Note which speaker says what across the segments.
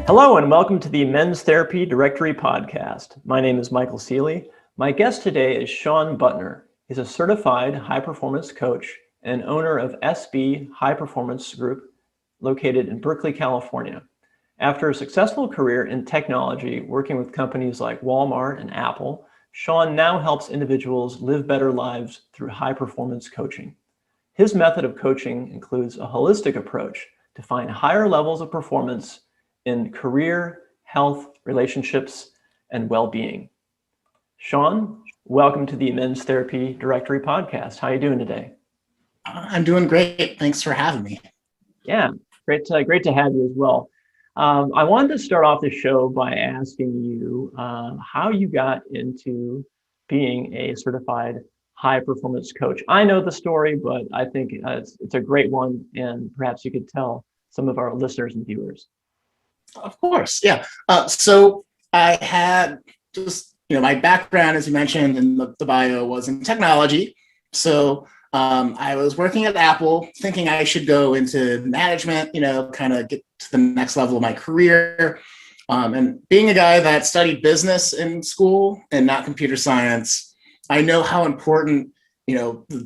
Speaker 1: Hello and welcome to the Men's Therapy Directory Podcast. My name is Michael Ceely. My guest today is Shawn Buttner. He's a certified high-performance coach and owner of SB High Performance Group located in Berkeley, California. After a successful career in technology, working with companies like Walmart and Apple, Shawn now helps individuals live better lives through high-performance coaching. His method of coaching includes a holistic approach to find higher levels of performance in career, health, relationships, and well-being. Shawn, welcome to the Men's Therapy Directory Podcast. How are you doing today?
Speaker 2: I'm doing great. Thanks for having me.
Speaker 1: Yeah, great to have you as well. I wanted to start off the show by asking you how you got into being a certified high-performance coach. I know the story, but I think it's a great one, and perhaps you could tell some of our listeners and viewers.
Speaker 2: Of course, yeah. So I had just, my background, as you mentioned in the bio, was in technology. So I was working at Apple, thinking I should go into management, kind of get to the next level of my career. And being a guy that studied business in school and not computer science, I know how important,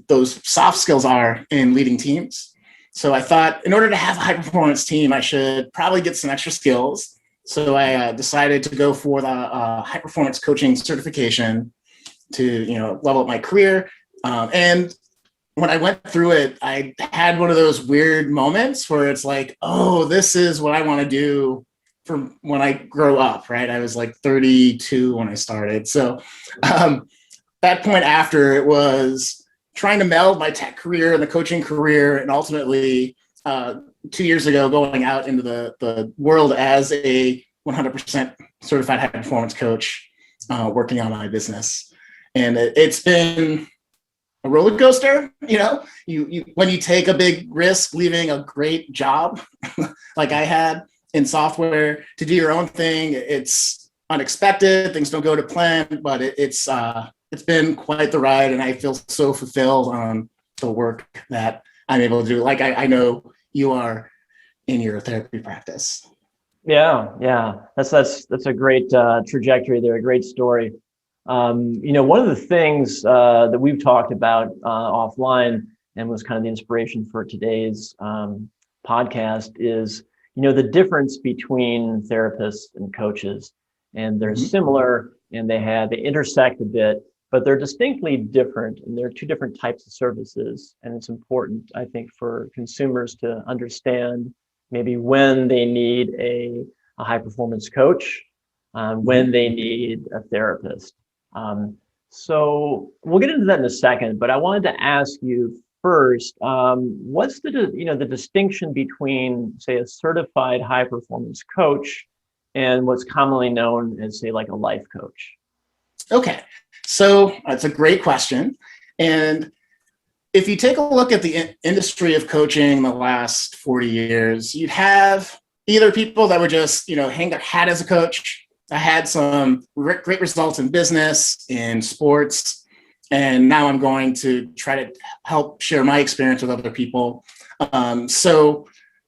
Speaker 2: those soft skills are in leading teams. So I thought in order to have a high performance team, I should probably get some extra skills. So I decided to go for the high performance coaching certification to, level up my career. And when I went through it, I had one of those weird moments where it's like, oh, this is what I want to do for when I grow up, right? I was like 32 when I started. So that point after, it was trying to meld my tech career and the coaching career, and ultimately 2 years ago, going out into the world as a 100% certified high performance coach, working on my business. And it's been a roller coaster. You when you take a big risk, leaving a great job like I had in software to do your own thing, it's unexpected. Things don't go to plan, but it's been quite the ride, and I feel so fulfilled on the work that I'm able to do. Like I know you are in your therapy practice.
Speaker 1: Yeah. That's a great trajectory there, a great story. One of the things that we've talked about offline and was kind of the inspiration for today's podcast is, the difference between therapists and coaches, and they're similar and they intersect a bit, but they're distinctly different, and they're two different types of services. And it's important, I think, for consumers to understand maybe when they need a high performance coach, when they need a therapist. So we'll get into that in a second, but I wanted to ask you first, what's the distinction between, say, a certified high performance coach and what's commonly known as, say, like a life coach?
Speaker 2: Okay, so that's a great question. And if you take a look at the industry of coaching the last 40 years, you'd have either people that would just, hang their hat as a coach. I had some great results in business, in sports, and now I'm going to try to help share my experience with other people. So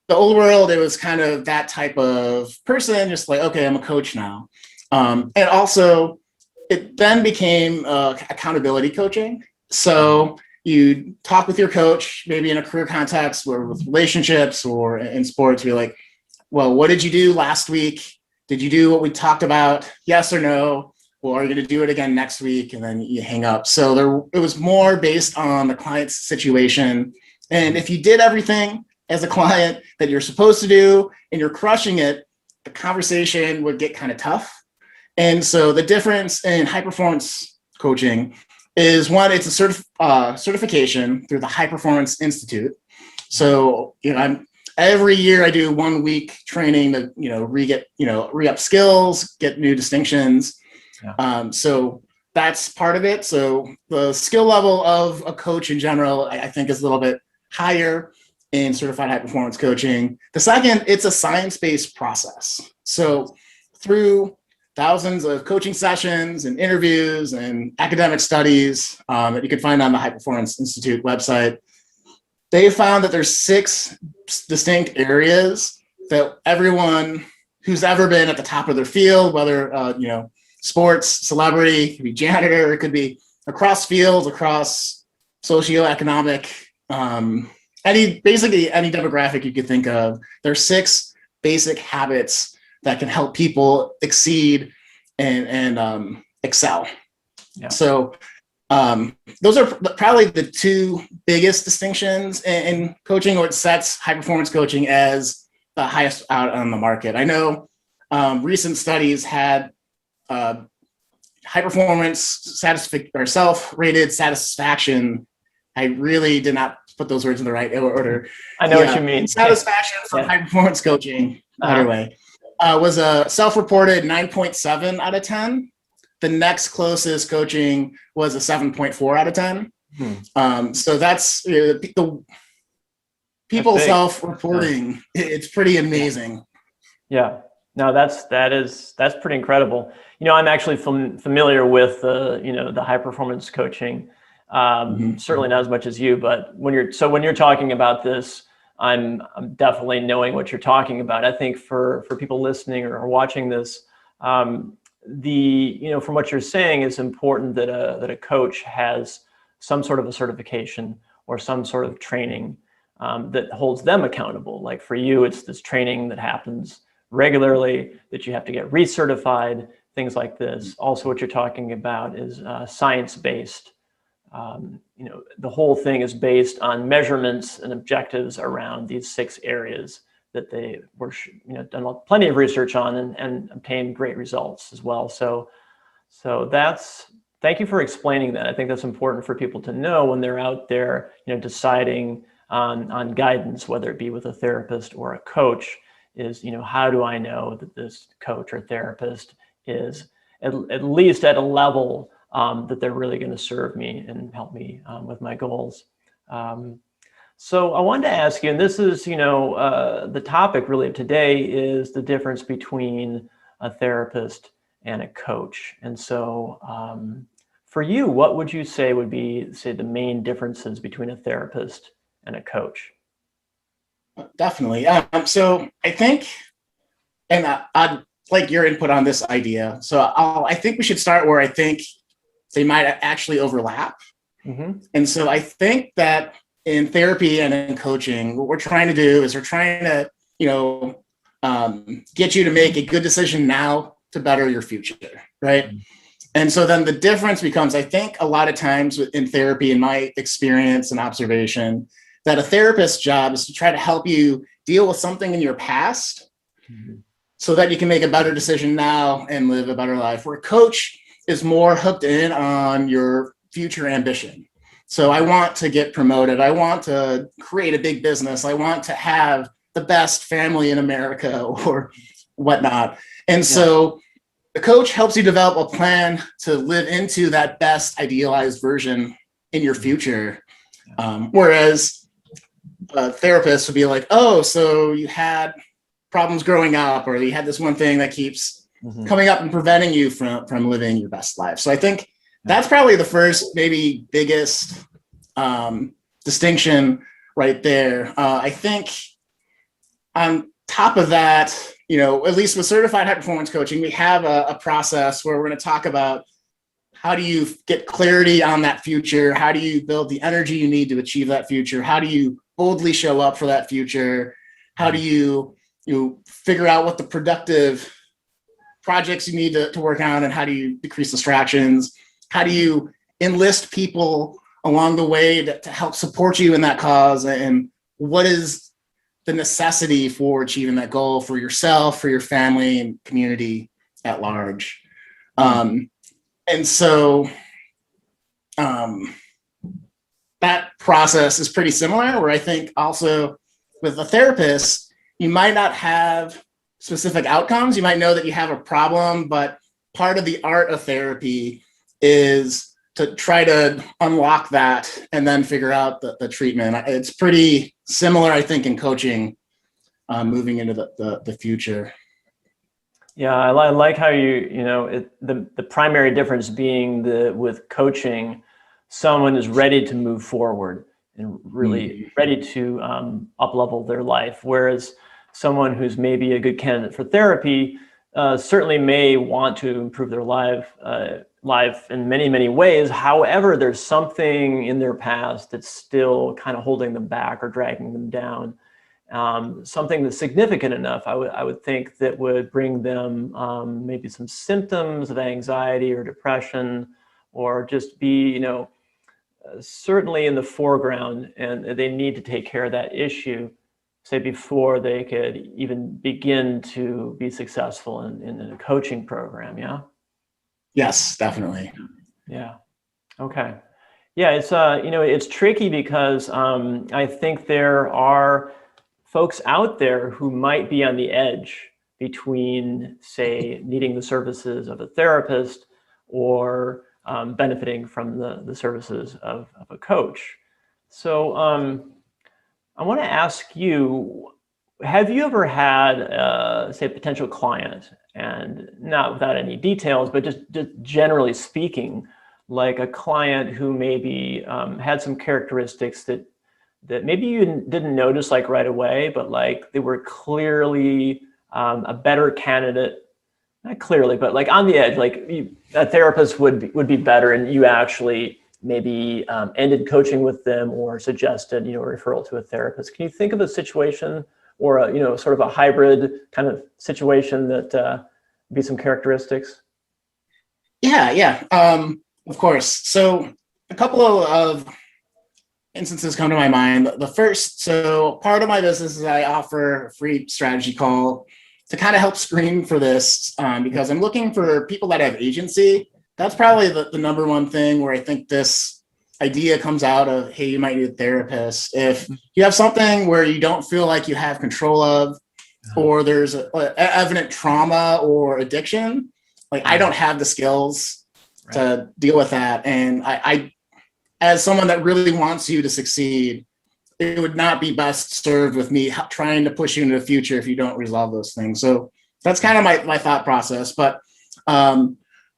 Speaker 2: the old world, it was kind of that type of person, just like, okay, I'm a coach now. And also, it then became accountability coaching. So you talk with your coach, maybe in a career context or with relationships or in sports, you're like, well, what did you do last week? Did you do what we talked about? Yes or no? Or are you going to do it again next week? And then you hang up. So it was more based on the client's situation. And if you did everything as a client that you're supposed to do and you're crushing it, the conversation would get kind of tough. And so the difference in high performance coaching is, one, it's a certification through the High Performance Institute. So, every year I do 1 week training to, re-up skills, get new distinctions. Yeah. So that's part of it. So the skill level of a coach in general, I think, is a little bit higher in certified high performance coaching. The second, it's a science-based process. So through thousands of coaching sessions and interviews and academic studies that you can find on the High Performance Institute website, they found that there's 6 distinct areas that everyone who's ever been at the top of their field, whether, sports, celebrity, it could be janitor, it could be across fields, across socioeconomic, basically any demographic you could think of. There's 6 basic habits that can help people exceed and excel. Yeah. So those are probably the 2 biggest distinctions in coaching, or it sets high performance coaching as the highest out on the market. I know recent studies had high performance or self-rated satisfaction. I really did not put those words in the right order.
Speaker 1: I know what you mean.
Speaker 2: Satisfaction from high performance coaching, better way, was a self-reported 9.7 out of 10. The next closest coaching was a 7.4 out of 10. So that's the people self-reporting. It's pretty amazing.
Speaker 1: Yeah. No, that's pretty incredible. I'm actually familiar with the high performance coaching. Certainly not as much as you, but when you're talking about this, I'm definitely knowing what you're talking about. I think for people listening or watching this, from what you're saying, it's important that a coach has some sort of a certification or some sort of training that holds them accountable. Like for you, it's this training that happens regularly, that you have to get recertified, things like this. Also, what you're talking about is science-based. The whole thing is based on measurements and objectives around these 6 areas that they were, done plenty of research on and obtained great results as well. So thank you for explaining that. I think that's important for people to know when they're out there, deciding on guidance, whether it be with a therapist or a coach, is, how do I know that this coach or therapist is at least at a level that they're really going to serve me and help me with my goals. So I wanted to ask you, and this is, the topic really of today is the difference between a therapist and a coach. And so for you, what would you say would be, say, the main differences between a therapist and a coach?
Speaker 2: Definitely. So I think, and I'd like your input on this idea. So I think we should start where I think they might actually overlap. And so I think that in therapy and in coaching, what we're trying to do is we're trying to, get you to make a good decision now to better your future, right? And so then the difference becomes, I think a lot of times in therapy, in my experience and observation, that a therapist's job is to try to help you deal with something in your past so that you can make a better decision now and live a better life. Where a coach is more hooked in on your future ambition. So I want to get promoted. I want to create a big business. I want to have the best family in America or whatnot. And so the coach helps you develop a plan to live into that best idealized version in your future. Whereas a therapist would be like, oh, so you had problems growing up, or you had this one thing that keeps coming up and preventing you from living your best life. So I think that's probably the first, maybe biggest distinction right there. I think on top of that, at least with certified high performance coaching, we have a process where we're going to talk about how do you get clarity on that future? How do you build the energy you need to achieve that future? How do you boldly show up for that future? How do you figure out what the productive projects you need to work on, and how do you decrease distractions? How do you enlist people along the way to help support you in that cause? And what is the necessity for achieving that goal for yourself, for your family and community at large? And so that process is pretty similar, where I think also with a therapist, you might not have specific outcomes. You might know that you have a problem, but part of the art of therapy is to try to unlock that and then figure out the treatment. It's pretty similar, I think, in coaching moving into the future.
Speaker 1: Yeah, I like how the primary difference being with coaching, someone is ready to move forward and really ready to up-level their life. Whereas someone who's maybe a good candidate for therapy certainly may want to improve their life in many, many ways. However, there's something in their past that's still kind of holding them back or dragging them down. Something that's significant enough, I would think, that would bring them maybe some symptoms of anxiety or depression, or just be, certainly in the foreground, and they need to take care of that issue, say, before they could even begin to be successful in a coaching program. Yeah.
Speaker 2: Yes, definitely.
Speaker 1: Yeah. Okay. Yeah, it's tricky because I think there are folks out there who might be on the edge between, say, needing the services of a therapist or benefiting from the services of a coach. So I want to ask you, have you ever had, say, a potential client, and not without any details, but just generally speaking, like a client who maybe had some characteristics that maybe you didn't notice like right away, but like they were clearly a better candidate, not clearly, but like on the edge, like a therapist would be better, and you actually maybe ended coaching with them or suggested, a referral to a therapist. Can you think of a situation or a, sort of a hybrid kind of situation that be some characteristics?
Speaker 2: Yeah. Of course. So a couple of instances come to my mind. The first, so part of my business is I offer a free strategy call to kind of help screen for this, because I'm looking for people that have agency. That's probably the number one thing where I think this idea comes out of, hey, you might need a therapist. If you have something where you don't feel like you have control of, or there's a evident trauma or addiction, like I don't have the skills to deal with that. And I, as someone that really wants you to succeed, it would not be best served with me trying to push you into the future if you don't resolve those things. So that's kind of my thought process. But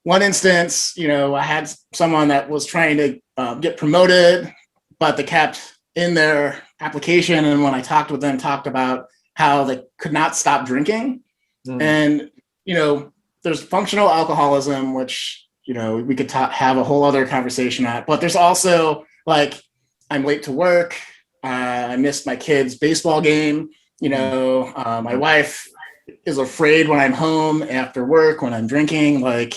Speaker 2: one instance, I had someone that was trying to get promoted, but they kept in their application, and when I talked with them, talked about how they could not stop drinking. And, there's functional alcoholism, which, we could have a whole other conversation on, but there's also like, I'm late to work. I missed my kid's baseball game. My wife is afraid when I'm home after work, when I'm drinking, like,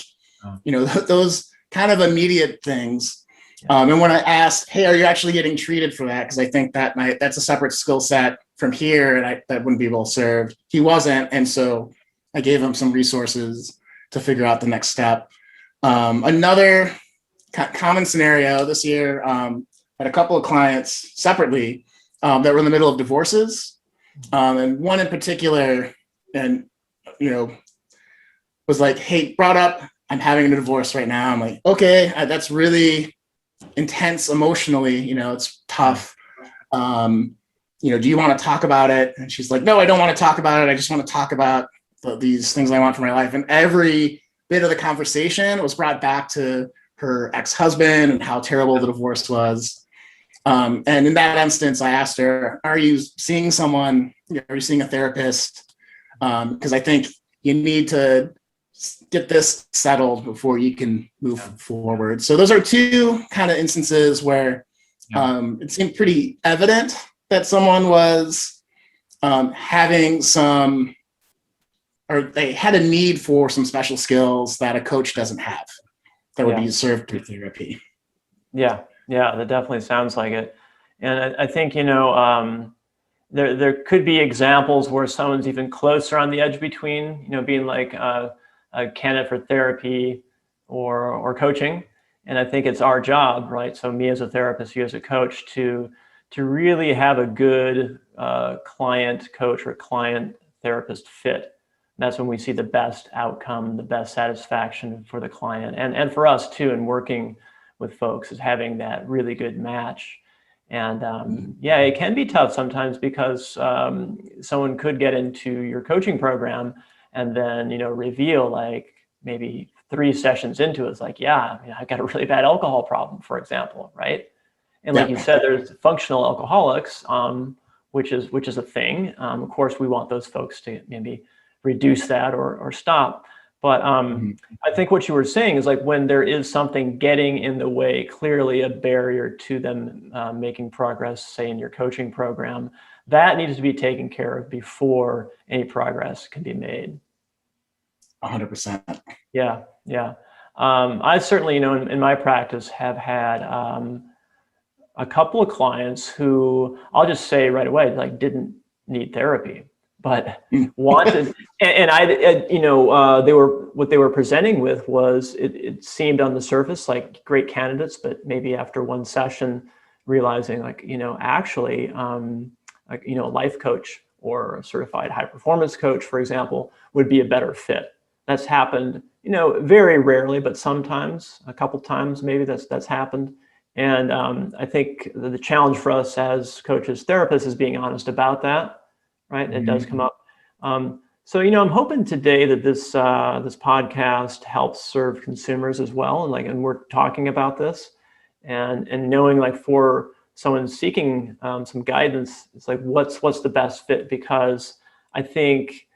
Speaker 2: those kind of immediate things. And when I asked, hey, are you actually getting treated for that? Because I think that's a separate skill set from here, and that wouldn't be well served. He wasn't. And so I gave him some resources to figure out the next step. Another common scenario this year, had a couple of clients separately that were in the middle of divorces. And one in particular, and, was like, hey, brought up, I'm having a divorce right now. I'm like, okay, that's really intense emotionally, it's tough. Do you want to talk about it? And she's like, no, I don't want to talk about it. I just want to talk about these things I want for my life. And every bit of the conversation was brought back to her ex-husband and how terrible the divorce was. And in that instance, I asked her, are you seeing someone, are you seeing a therapist? Because I think you need to get this settled before you can move forward. So those are two kind of instances where it seemed pretty evident that someone was having some, or they had a need for some special skills that a coach doesn't have that would be served through therapy.
Speaker 1: Yeah, that definitely sounds like it. And I think, there could be examples where someone's even closer on the edge between, being like a candidate for therapy or coaching. And I think it's our job, right? So me as a therapist, you as a coach, to really have a good client coach or client therapist fit. That's when we see the best outcome, the best satisfaction for the client, and for us too, in working with folks, is having that really good match. And it can be tough sometimes because someone could get into your coaching program and then, reveal, like, maybe 3 sessions into it, it's like, I've got a really bad alcohol problem, for example, right? And like you said, there's functional alcoholics, which is a thing. Of course, we want those folks to maybe reduce that or stop. But I think what you were saying is like when there is something getting in the way, clearly a barrier to them making progress, say in your coaching program, that needs to be taken care of before any progress can be made.
Speaker 2: 100%.
Speaker 1: Yeah, yeah. I certainly, in my practice have had a couple of clients who I'll just say right away, like didn't need therapy, but wanted, and what they were presenting with was, it seemed on the surface like great candidates, but maybe after one session realizing like, actually, like, a life coach or a certified high performance coach, for example, would be a better fit. That's happened, very rarely, but sometimes, a couple times, maybe that's happened. And I think the challenge for us as coaches, therapists, is being honest about that, right? It does come up. So, I'm hoping today that this podcast helps serve consumers as well. And we're talking about this and knowing, like, for someone seeking some guidance, it's like, what's the best fit? Because I think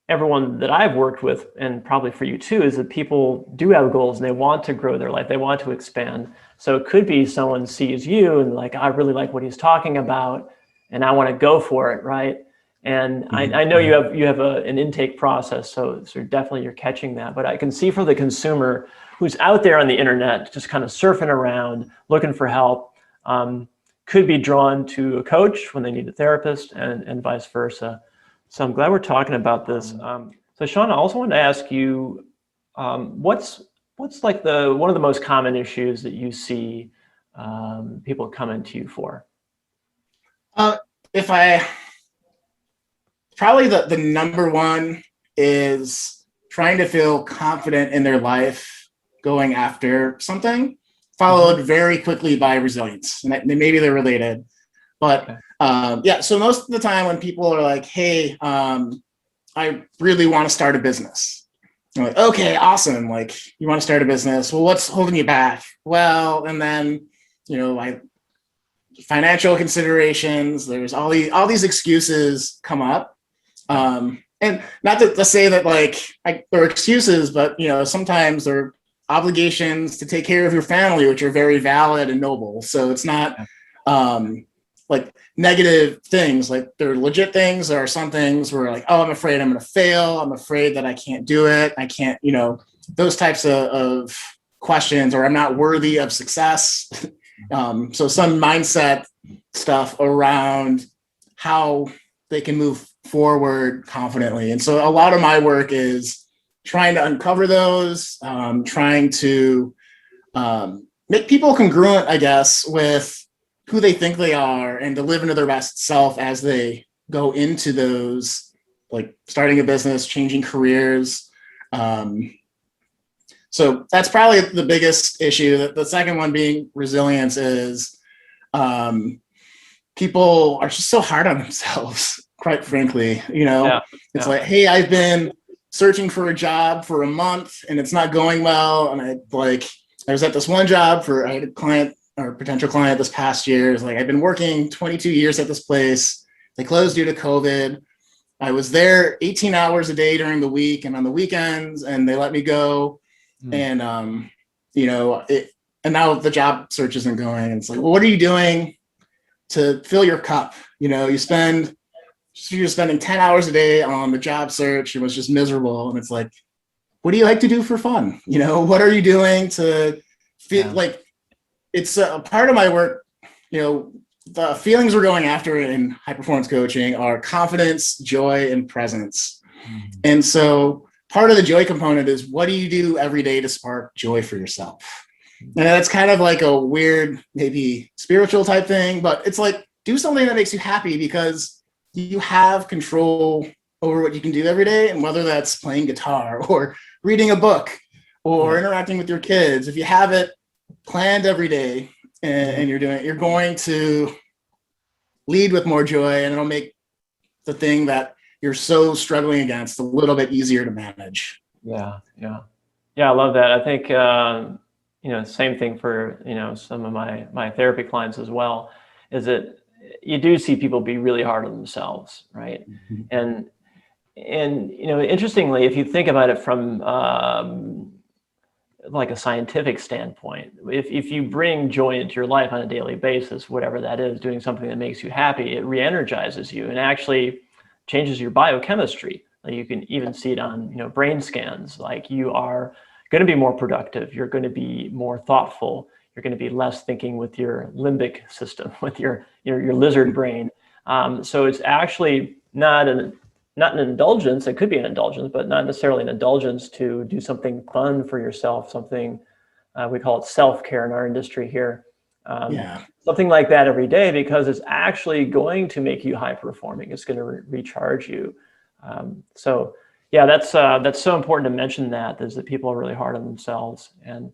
Speaker 1: everyone that I've worked with, and probably for you too, is that people do have goals and they want to grow their life. They want to expand. So it could be someone sees you and like, I really like what he's talking about and I want to go for it, right? And I know you have an intake process, so definitely you're catching that. But I can see for the consumer who's out there on the internet, just kind of surfing around, looking for help, could be drawn to a coach when they need a therapist, and vice versa. So I'm glad we're talking about this. So Shawn, I also wanted to ask you, what's like one of the most common issues that you see people coming to you for?
Speaker 2: Probably the number one is trying to feel confident in their life going after something, followed very quickly by resilience. And maybe they're related, but okay. So most of the time when people are like, hey, I really want to start a business. I'm like, okay, awesome. Like, you want to start a business. Well, what's holding you back? Well, and then, financial considerations, there's all these excuses come up. And not to say that like there are excuses, but sometimes there are obligations to take care of your family, which are very valid and noble. So it's not like negative things. Like they're legit things. There are some things where like, oh, I'm afraid I'm going to fail. I'm afraid that I can't do it. I can't, those types of questions, or I'm not worthy of success. So some mindset stuff around how they can move forward confidently. And so a lot of my work is trying to uncover those, trying to make people congruent, I guess, with who they think they are and to live into their best self as they go into those, like starting a business, changing careers. So that's probably the biggest issue. The second one being resilience is people are just so hard on themselves. Quite frankly, it's like, hey, I've been searching for a job for a month and it's not going well. And I was at this one job I had a client or potential client this past year. It's like, I've been working 22 years at this place. They closed due to COVID. I was there 18 hours a day during the week and on the weekends, and they let me go. And, and now the job search isn't going. And it's like, well, what are you doing to fill your cup? You're spending 10 hours a day on the job search and was just miserable. And it's like, what do you like to do for fun? What are you doing to feel like it's a part of my work? The feelings we're going after in high performance coaching are confidence, joy, and presence. And so part of the joy component is, what do you do every day to spark joy for yourself? And that's kind of like a weird, maybe spiritual type thing, but it's like, do something that makes you happy, because you have control over what you can do every day. And whether that's playing guitar or reading a book or interacting with your kids, if you have it planned every day and you're going to lead with more joy, and it'll make the thing that you're so struggling against a little bit easier to manage.
Speaker 1: Yeah. I love that. I think, same thing for, some of my therapy clients as well, is that you do see people be really hard on themselves, right?
Speaker 2: Mm-hmm.
Speaker 1: And interestingly, if you think about it from like a scientific standpoint, if you bring joy into your life on a daily basis, whatever that is, doing something that makes you happy, it re-energizes you and actually changes your biochemistry. Like you can even see it on brain scans. Like you are going to be more productive, you're going to be more thoughtful, you're going to be less thinking with your limbic system, with your lizard brain. So it's actually not an indulgence. It could be an indulgence, but not necessarily an indulgence to do something fun for yourself, something we call it self-care in our industry here. Something like that every day, because it's actually going to make you high performing. It's going to recharge you. So yeah, that's so important to mention that, is that people are really hard on themselves, and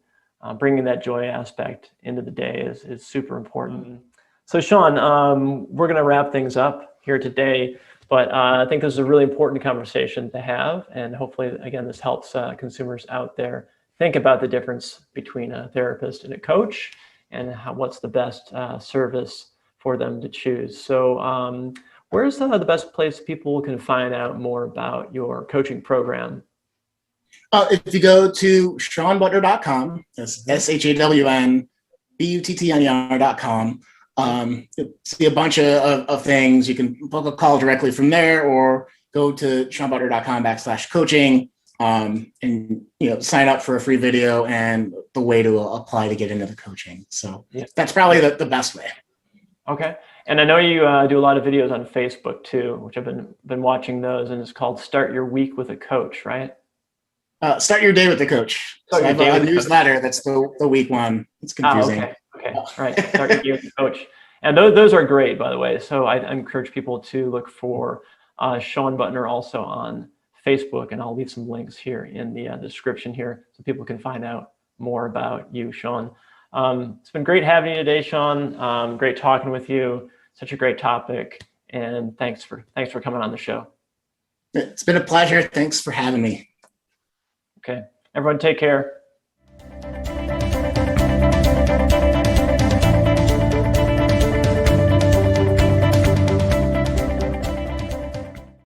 Speaker 1: bringing that joy aspect into the day is super important. So Shawn, we're going to wrap things up here today. But I think this is a really important conversation to have, and hopefully, again, this helps consumers out there think about the difference between a therapist and a coach, and what's the best service for them to choose. So where's the best place people can find out more about your coaching program?
Speaker 2: If you go to ShawnButtner.com, that's ShawnButtner.com. You'll see a bunch of things. You can book a call directly from there, or go to ShawnButtner.com/coaching and sign up for a free video and the way to apply to get into the coaching. So that's probably the best way.
Speaker 1: Okay. And I know you do a lot of videos on Facebook too, which I've been watching those, and it's called Start Your Week with a Coach, right?
Speaker 2: Start your day with the coach. So I have a newsletter that's the week one. It's confusing.
Speaker 1: Okay. All right. Start your day with the coach. And those are great, by the way. So I encourage people to look for Shawn Buttner also on Facebook, and I'll leave some links here in the description here so people can find out more about you, Shawn. It's been great having you today, Shawn. Great talking with you. Such a great topic, and thanks for coming on the show.
Speaker 2: It's been a pleasure. Thanks for having me.
Speaker 1: Okay, everyone, take care.